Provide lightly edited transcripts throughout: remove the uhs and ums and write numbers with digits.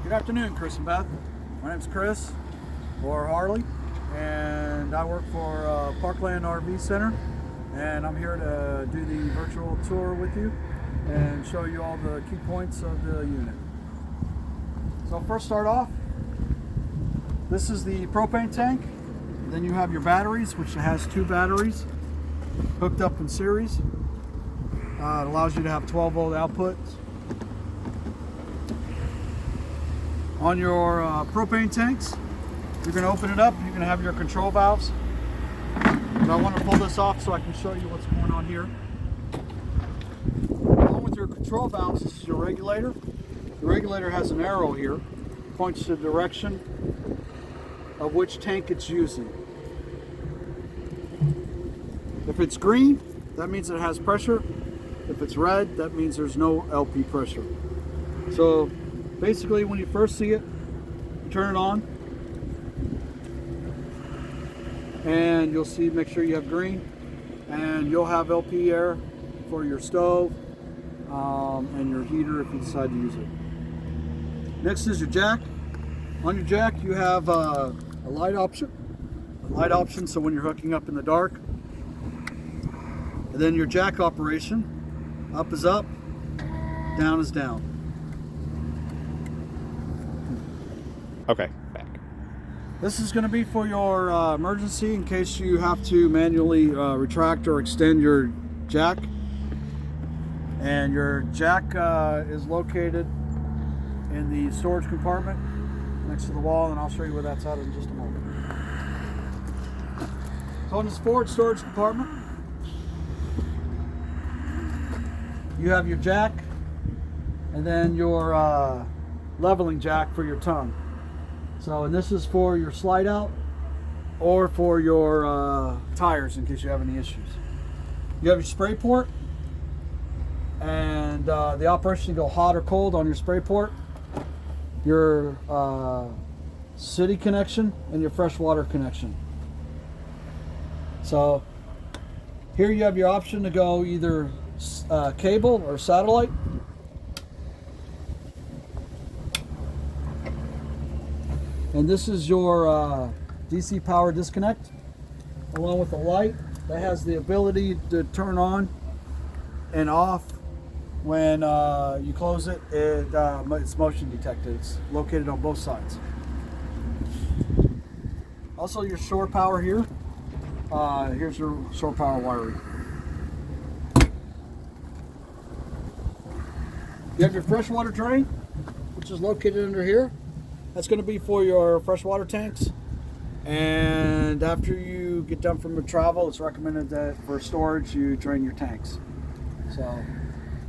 Good afternoon, Chris and Beth. My name's Chris, or Harley, and I work for Parkland RV Center, and I'm here to do the virtual tour with you and show you all the key points of the unit. So first start off, this is the propane tank. Then you have your batteries, which has 2 batteries hooked up in series. It allows you to have 12-volt outputs. On your propane tanks, you're going to open it up. You're going to have your control valves. But I want to pull this off so I can show you what's going on here. Along with your control valves, this is your regulator. The regulator has an arrow here, points to the direction of which tank it's using. If it's green, that means it has pressure. If it's red, that means there's no LP pressure. So basically, when you first see it, you turn it on, and you'll see, make sure you have green, and you'll have LP air for your stove and your heater if you decide to use it. Next is your jack. On your jack, you have a light option. So when you're hooking up in the dark. And then your jack operation. Up is up, down is down. Okay, back. This is going to be for your emergency in case you have to manually retract or extend your jack. And your jack is located in the storage compartment next to the wall, and I'll show you where that's at in just a moment. So in this forward storage compartment, you have your jack and then your leveling jack for your tongue. So, and this is for your slide out or for your tires in case you have any issues. You have your spray port, and the operation can go hot or cold on your spray port. Your city connection and your freshwater connection. So here you have your option to go either cable or satellite. And this is your DC power disconnect, along with a light that has the ability to turn on and off when you close it. It's motion detected. It's located on both sides. Also, your shore power here. Here's your shore power wiring. You have your freshwater drain, which is located under here. That's going to be for your freshwater tanks. And after you get done from your travel, it's recommended that for storage you drain your tanks. So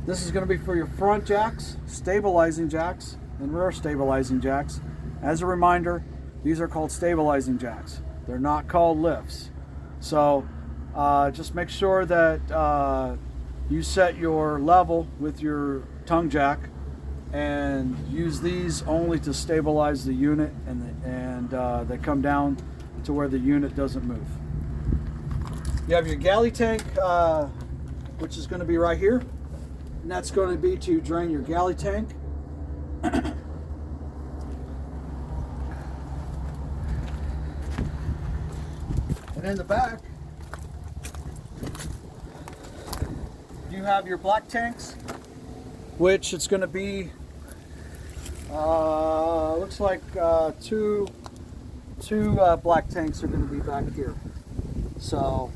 this is going to be for your front jacks, stabilizing jacks, and rear stabilizing jacks. As a reminder, these are called stabilizing jacks. They're not called lifts. So just make sure that you set your level with your tongue jack and use these only to stabilize the unit, and they come down to where the unit doesn't move. You have your galley tank, which is going to be right here, and that's going to be to drain your galley tank. And in the back, you have your black tanks, which it's going to be, looks like two black tanks are going to be back here. So,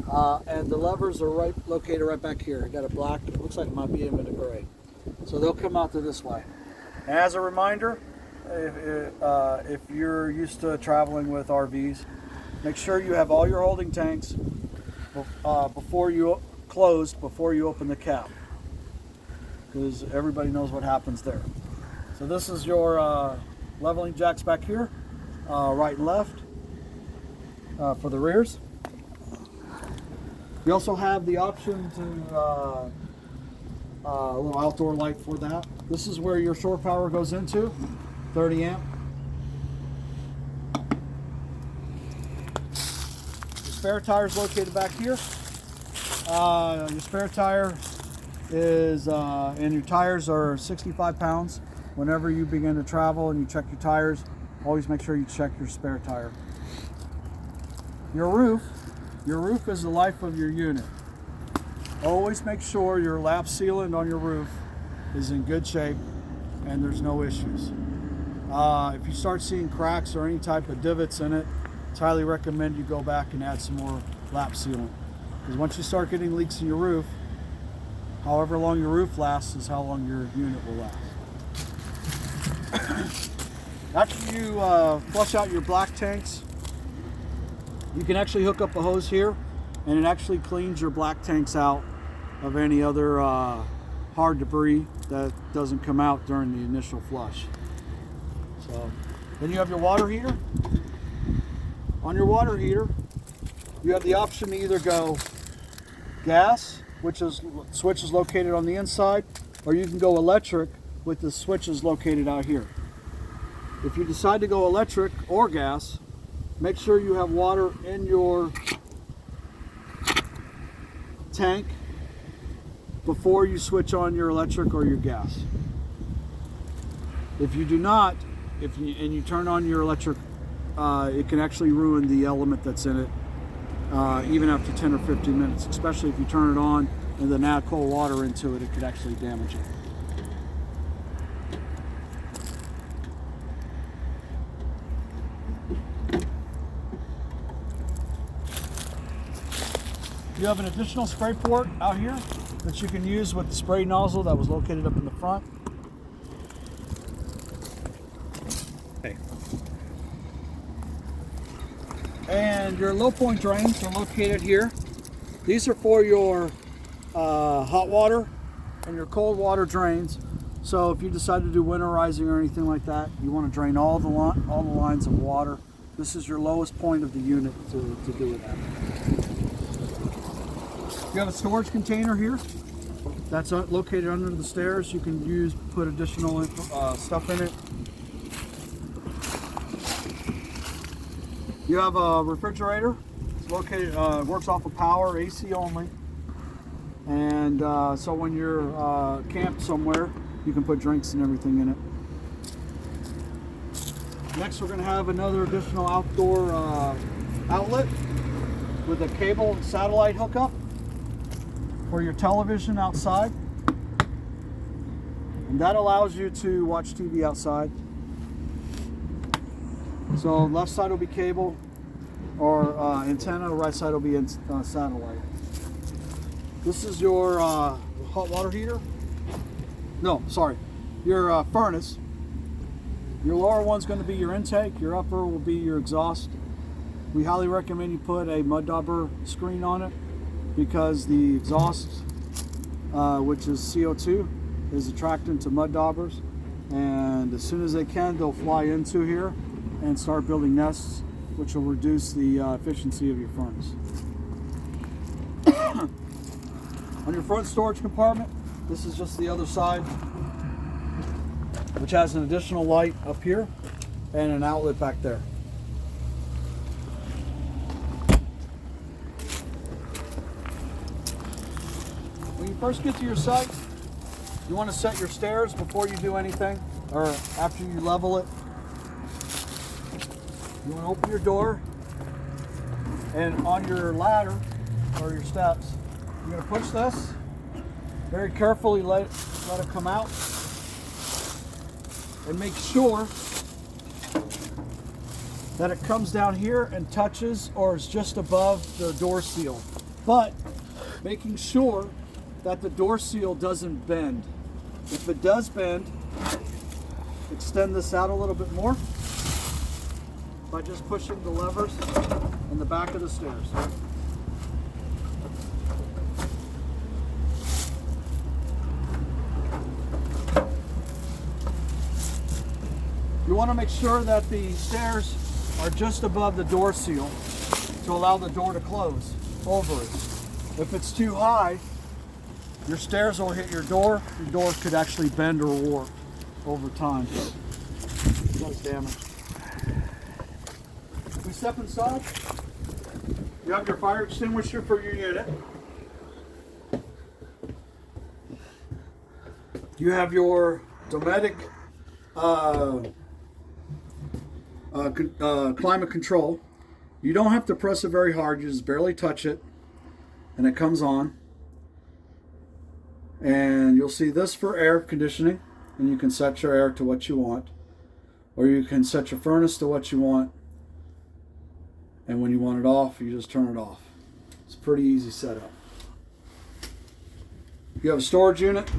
and the levers are located right back here. You got a black, it looks like it might be in a gray. So they'll come out to this way. And as a reminder, if you're used to traveling with RVs, make sure you have all your holding tanks before you open the cap, because everybody knows what happens there. So this is your leveling jacks back here, right and left, for the rears. You also have the option to a little outdoor light for that. This is where your shore power goes into, 30 amp. Your spare tire is located back here. Your spare tire is, and your tires are 65 pounds. whenever you begin to travel and you check your tires, always make sure you check your spare tire. Your roof is the life of your unit. Always make sure your lap sealant on your roof is in good shape and there's no issues. If you start seeing cracks or any type of divots in it, it's highly recommend you go back and add some more lap sealant. Because once you start getting leaks in your roof, however long your roof lasts is how long your unit will last. After you flush out your black tanks, you can actually hook up a hose here and it actually cleans your black tanks out of any other hard debris that doesn't come out during the initial flush. So then you have your water heater. On your water heater, you have the option to either go gas, which is switch is located on the inside, or you can go electric with the switches located out here. If you decide to go electric or gas, make sure you have water in your tank before you switch on your electric or your gas. If you do not, and you turn on your electric, it can actually ruin the element that's in it, even after 10 or 15 minutes, especially if you turn it on and then add cold water into it, it could actually damage it. You have an additional spray port out here that you can use with the spray nozzle that was located up in the front. Hey. And your low point drains are located here. These are for your hot water and your cold water drains. So if you decide to do winterizing or anything like that, you want to drain all the lines of water. This is your lowest point of the unit to do it at. You have a storage container here that's located under the stairs. You can put additional stuff in it. You have a refrigerator. It's located, works off of power, AC only. And so when you're camped somewhere, you can put drinks and everything in it. Next, we're going to have another additional outdoor outlet with a cable and satellite hookup for your television outside, and that allows you to watch TV outside. So left side will be cable or antenna, right side will be satellite. This is your hot water heater. No, sorry, your furnace. Your lower one's going to be your intake, your upper will be your exhaust. We highly recommend you put a mud dauber screen on it, because the exhaust, which is CO2, is attractant to mud daubers, and as soon as they can, they'll fly into here and start building nests, which will reduce the efficiency of your furnace. On your front storage compartment, this is just the other side, which has an additional light up here and an outlet back there. When you first get to your site, you want to set your stairs before you do anything, or after you level it. You want to open your door, and on your ladder, or your steps, you're going to push this, very carefully let it come out, and make sure that it comes down here and touches or is just above the door seal. But making sure that the door seal doesn't bend. If it does bend, extend this out a little bit more by just pushing the levers in the back of the stairs. You want to make sure that the stairs are just above the door seal to allow the door to close over it. If it's too high, your stairs will hit your door could actually bend or warp over time. That's damage. We step inside. You have your fire extinguisher for your unit. You have your Dometic climate control. You don't have to press it very hard. You just barely touch it, and it comes on. And you'll see this for air conditioning, and you can set your air to what you want, or you can set your furnace to what you want. And when you want it off, you just turn it off. It's a pretty easy setup. You have a storage unit.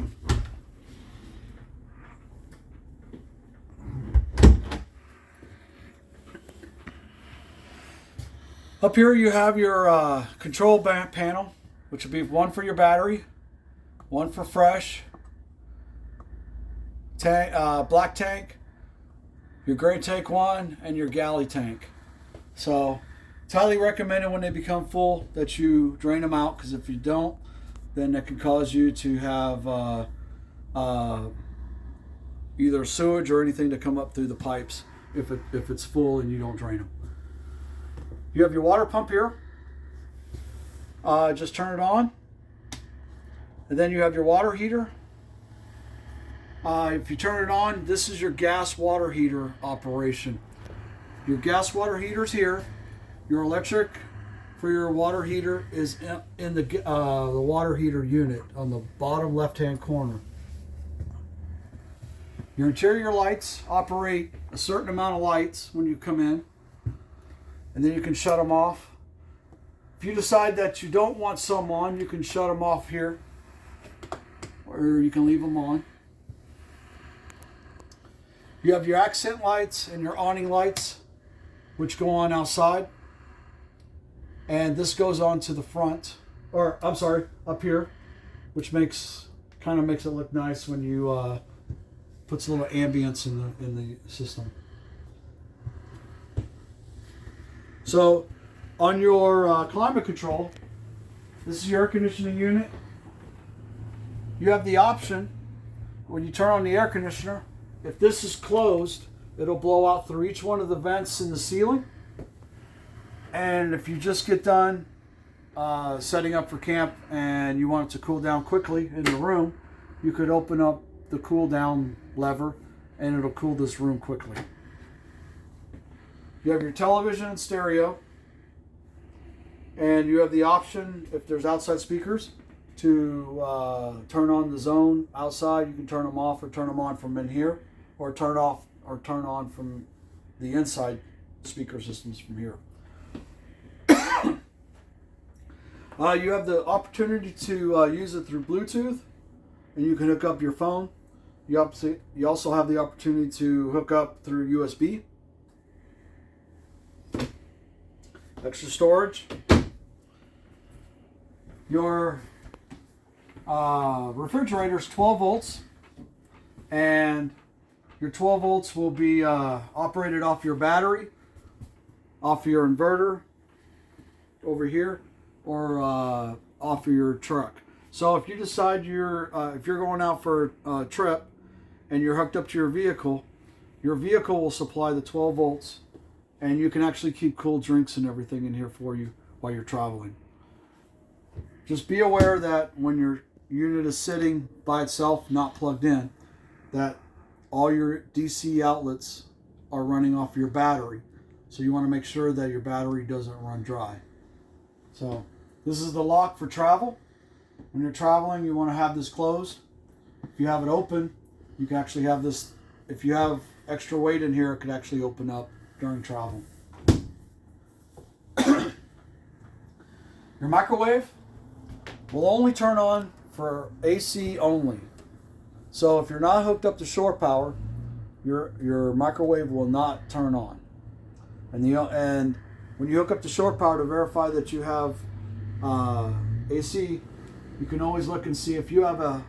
Up here you have your control panel, which will be one for your battery, one for fresh, black tank, your gray tank one, and your galley tank. So it's highly recommended when they become full that you drain them out, because if you don't, then that can cause you to have either sewage or anything to come up through the pipes if it's full and you don't drain them. You have your water pump here. Just turn it on. And then you have your water heater. If you turn it on, this is your gas water heater operation. Your gas water heater's here. Your electric for your water heater is in the water heater unit on the bottom left-hand corner. Your interior lights operate a certain amount of lights when you come in, and then you can shut them off. If you decide that you don't want some on, you can shut them off here, or you can leave them on. You have your accent lights and your awning lights, which go on outside. And this goes on to the front, or I'm sorry, up here, which kind of makes it look nice when you puts a little ambience in the system. So on your climate control, this is your air conditioning unit. You have the option when you turn on the air conditioner, if this is closed, it'll blow out through each one of the vents in the ceiling. And if you just get done setting up for camp and you want it to cool down quickly in the room, you could open up the cool down lever and it'll cool this room quickly. You have your television and stereo, and you have the option, if there's outside speakers, to turn on the zone outside. You can turn them off or turn them on from in here, or turn off or turn on from the inside speaker systems from here. You have the opportunity to use it through Bluetooth, and you can hook up your phone. You also have the opportunity to hook up through USB. Extra storage. Your refrigerator is 12 volts, and your 12 volts will be operated off your battery, off your inverter over here, or off of your truck. So if you decide if you're going out for a trip and you're hooked up to your vehicle will supply the 12 volts, and you can actually keep cool drinks and everything in here for you while you're traveling. Just be aware that when your unit is sitting by itself, not plugged in, that all your DC outlets are running off your battery. So you want to make sure that your battery doesn't run dry. So this is the lock for travel. When you're traveling, you want to have this closed. If you have it open, you can actually have this. If you have extra weight in here, it could actually open up during travel. Your microwave will only turn on for AC only. So if you're not hooked up to shore power, your microwave will not turn on. And when you hook up to shore power to verify that you have AC, you can always look and see if you have a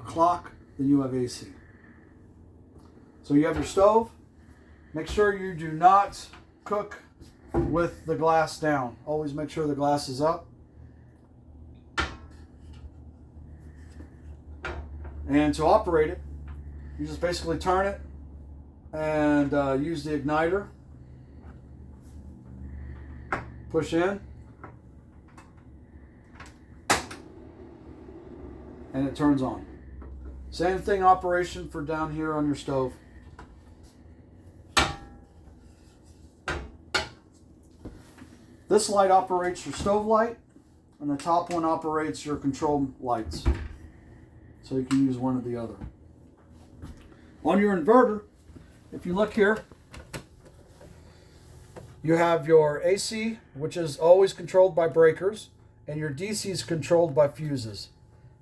clock, then you have AC. So you have your stove. Make sure you do not cook with the glass down. Always make sure the glass is up. And to operate it, you just basically turn it and use the igniter. Push in. And it turns on. Same thing operation for down here on your stove. This light operates your stove light, and the top one operates your control lights. So you can use one or the other. On your inverter, if you look here, you have your AC, which is always controlled by breakers, and your DC is controlled by fuses.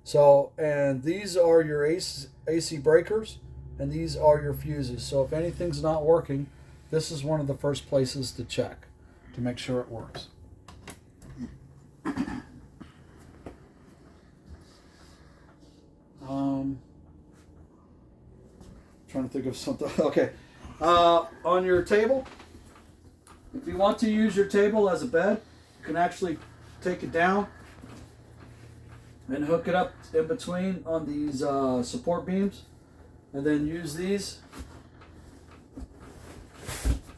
So, and these are your AC breakers, and these are your fuses. So if anything's not working, this is one of the first places to check to make sure it works. Trying to think of something. Okay. On your table, if you want to use your table as a bed, you can actually take it down and hook it up in between on these support beams, and then use these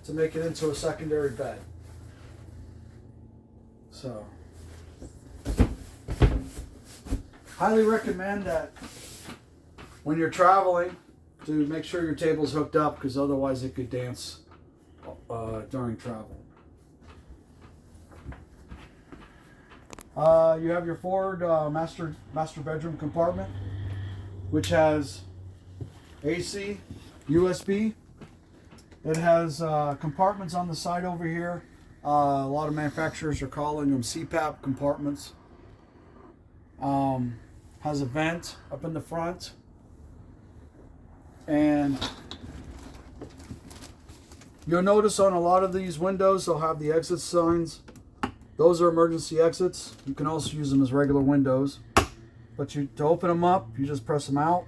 to make it into a secondary bed. So, highly recommend that when you're traveling to make sure your table's hooked up, because otherwise it could dance during travel. You have your forward master bedroom compartment, which has AC, USB. It has compartments on the side over here. A lot of manufacturers are calling them CPAP compartments. Has a vent up in the front. And you'll notice on a lot of these windows, they'll have the exit signs. Those are emergency exits. You can also use them as regular windows. But to open them up, you just press them out.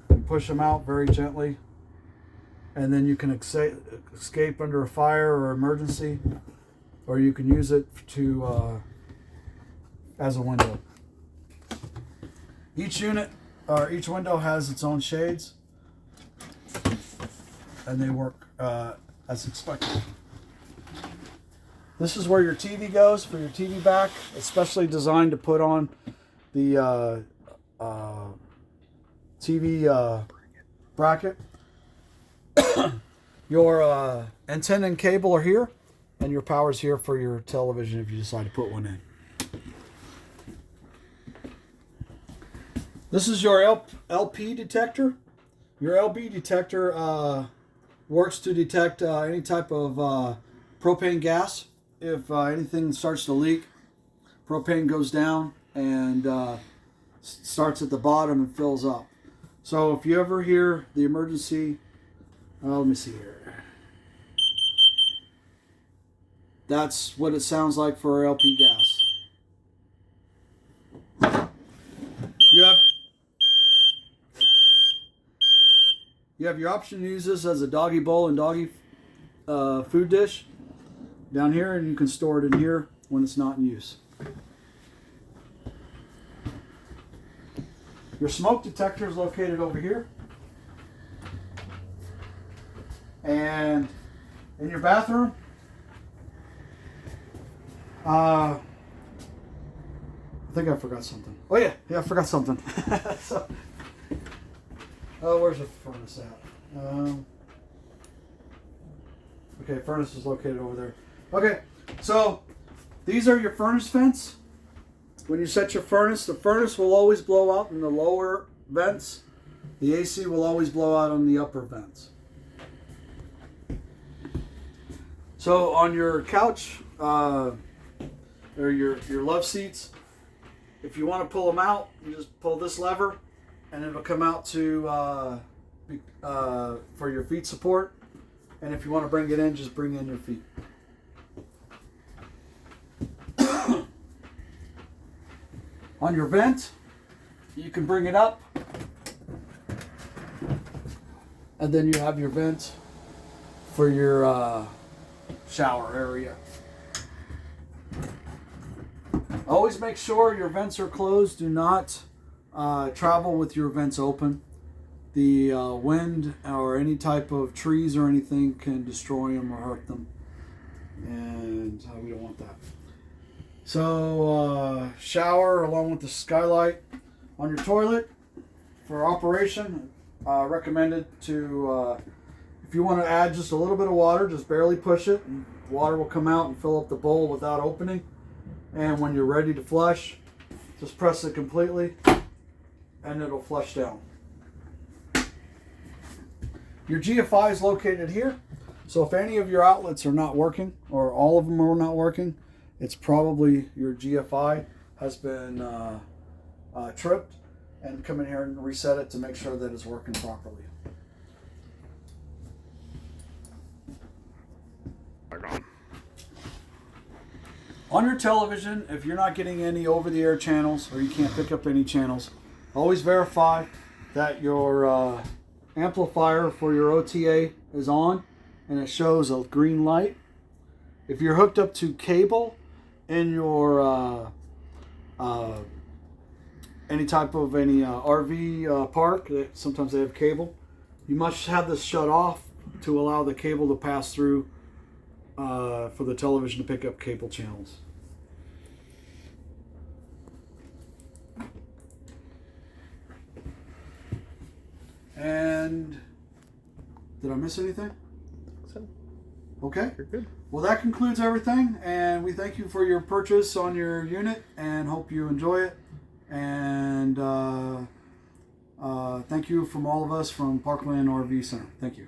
You push them out very gently. And then you can escape under a fire or emergency. Or you can use it to as a window. Each window has its own shades. And they work as expected. This is where your TV goes for your TV back, especially designed to put on the TV bracket. Your antenna and cable are here, and your power's here for your television if you decide to put one in. This is your LP detector. Your LP detector works to detect any type of propane gas. If anything starts to leak, propane goes down and starts at the bottom and fills up. So if you ever hear the emergency, let me see here. That's what it sounds like for LP gas. You have your option to use this as a doggy bowl and doggy food dish down here, and you can store it in here when it's not in use. Your smoke detector is located over here. And in your bathroom, I think I forgot something. Oh yeah, I forgot something. Where's the furnace at? Okay, furnace is located over there. Okay, so these are your furnace vents. When you set your furnace, the furnace will always blow out in the lower vents. The AC will always blow out on the upper vents. So on your couch or your love seats, if you want to pull them out, you just pull this lever, and it'll come out to for your feet support. And if you want to bring it in, just bring in your feet. On your vent, you can bring it up, and then you have your vent for your shower area. Always make sure your vents are closed. Do not travel with your vents open. The wind or any type of trees or anything can destroy them or hurt them, and we don't want that. So shower along with the skylight. On your toilet, For operation, recommended to, if you want to add just a little bit of water, just barely push it, and water will come out and fill up the bowl without opening. And when you're ready to flush, just press it completely and it'll flush down. Your GFI is located here, so if any of your outlets are not working or all of them are not working, it's probably your GFI has been tripped, and come in here and reset it to make sure that it's working properly. On your television, if you're not getting any over-the-air channels or you can't pick up any channels, always verify that your amplifier for your OTA is on and it shows a green light. If you're hooked up to cable in your any RV park, sometimes they have cable, you must have this shut off to allow the cable to pass through for the television to pick up cable channels. And did I miss anything? So, Okay. you're good. Well, that concludes everything, and we thank you for your purchase on your unit and hope you enjoy it. And thank you from all of us from Parkland RV Center. Thank you.